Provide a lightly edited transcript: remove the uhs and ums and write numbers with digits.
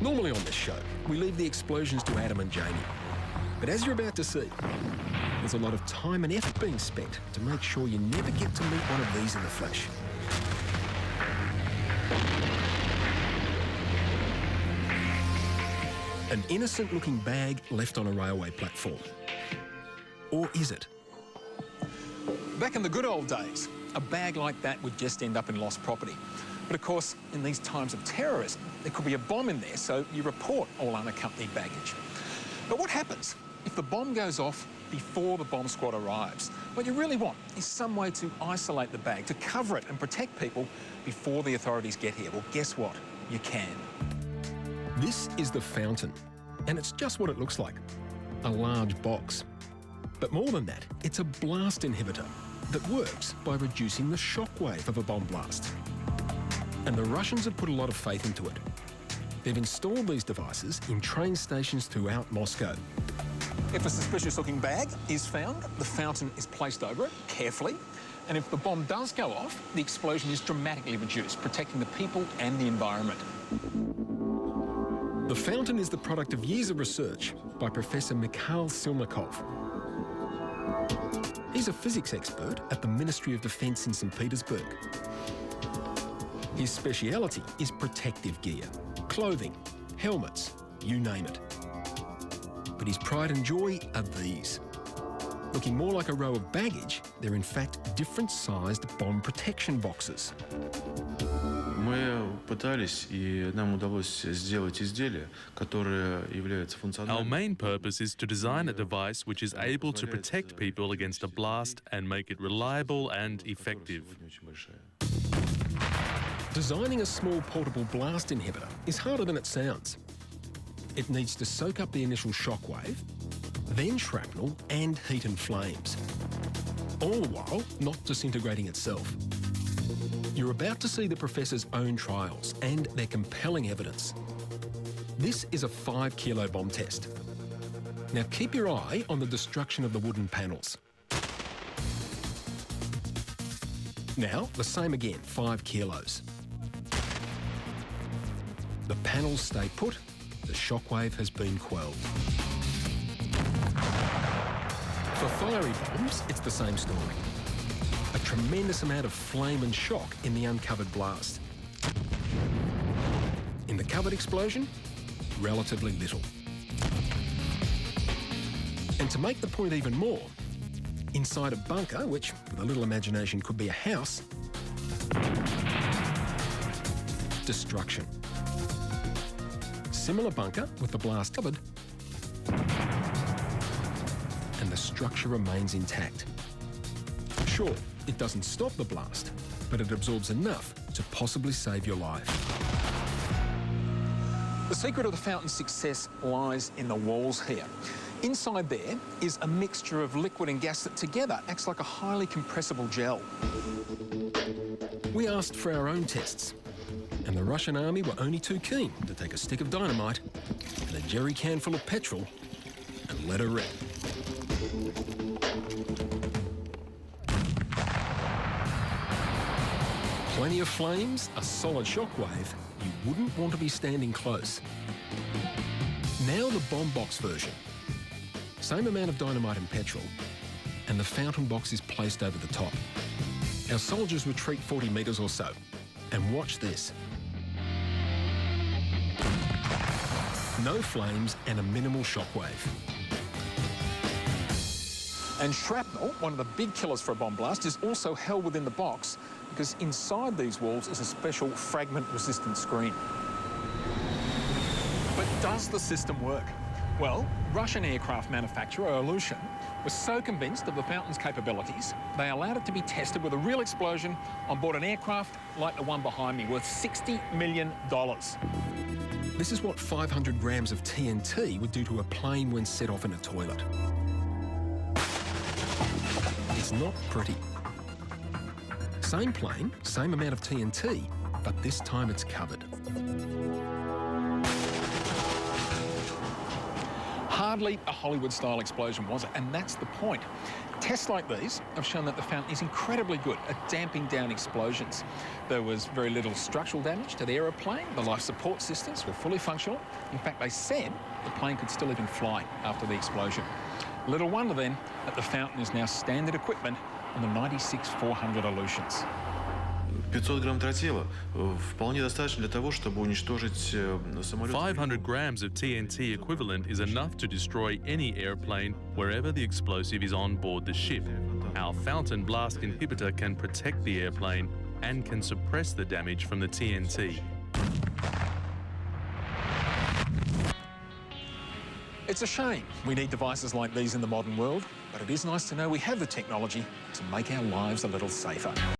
Normally on this show, we leave the explosions to Adam and Jamie. But as you're about to see, there's a lot of time and effort being spent to make sure you never get to meet one of these in the flesh. An innocent-looking bag left on a railway platform. Or is it? Back in the good old days, a bag like that would just end up in lost property. But of course, in these times of terrorism, there could be a bomb in there, so you report all unaccompanied baggage. But what happens if the bomb goes off before the bomb squad arrives? What you really want is some way to isolate the bag, to cover it and protect people before the authorities get here. Well, guess what? You can. This is the Fountain, and it's just what it looks like, a large box. But more than that, it's a blast inhibitor that works by reducing the shockwave of a bomb blast. And the Russians have put a lot of faith into it. They've installed these devices in train stations throughout Moscow. If a suspicious-looking bag is found, the fountain is placed over it carefully, and if the bomb does go off, the explosion is dramatically reduced, protecting the people and the environment. The fountain is the product of years of research by Professor Mikhail Silnikov. He's a physics expert at the Ministry of Defence in St. Petersburg. His speciality is protective gear, clothing, helmets, you name it. But his pride and joy are these. Looking more like a row of baggage, they're in fact different-sized bomb protection boxes. Мы пытались, и нам удалось сделать изделие, которое является функциональным. Our main purpose is to design a device which is able to protect people against a blast and make it reliable and effective. Designing a small portable blast inhibitor is harder than it sounds. It needs to soak up the initial shockwave, then shrapnel and heat and flames, all the while not disintegrating itself. You're about to see the professor's own trials and their compelling evidence. This is a 5-kilo bomb test. Now keep your eye on the destruction of the wooden panels. Now, the same again, 5 kilos. The panels stay put, the shockwave has been quelled. For fiery bombs, it's the same story. A tremendous amount of flame and shock in the uncovered blast. In the covered explosion, relatively little. And to make the point even more, inside a bunker, which with a little imagination could be a house, destruction. Similar bunker with the blast covered, and the structure remains intact. Sure, it doesn't stop the blast, but it absorbs enough to possibly save your life. The secret of the fountain's success lies in the walls here. Inside there is a mixture of liquid and gas that together acts like a highly compressible gel. We asked for our own tests, and the Russian army were only too keen to take a stick of dynamite and a jerry can full of petrol and let her rip. Plenty of flames, a solid shockwave, you wouldn't want to be standing close. Now the bomb box version. Same amount of dynamite and petrol, and the fountain box is placed over the top. Our soldiers retreat 40 metres or so, and watch this. No flames and a minimal shockwave. And shrapnel, one of the big killers for a bomb blast, is also held within the box because inside these walls is a special fragment-resistant screen. But does the system work? Well, Russian aircraft manufacturer Ilyushin was so convinced of the fountain's capabilities, they allowed it to be tested with a real explosion on board an aircraft like the one behind me, worth $60 million. This is what 500 grams of TNT would do to a plane when set off in a toilet. It's not pretty. Same plane, same amount of TNT, but this time it's covered. Hardly a Hollywood-style explosion, was it? And that's the point. Tests like these have shown that the fountain is incredibly good at damping down explosions. There was very little structural damage to the aeroplane. The life support systems were fully functional. In fact, they said the plane could still even fly after the explosion. Little wonder then that the fountain is now standard equipment on the 96-400 Aleutians. 500 грамм тротила вполне достаточно для того, чтобы уничтожить самолет. 500 grams of TNT equivalent is enough to destroy any airplane wherever the explosive is on board the ship. Our fountain blast inhibitor can protect the airplane and can suppress the damage from the TNT. It's a shame we need devices like these in the modern world, but it is nice to know we have the technology to make our lives a little safer.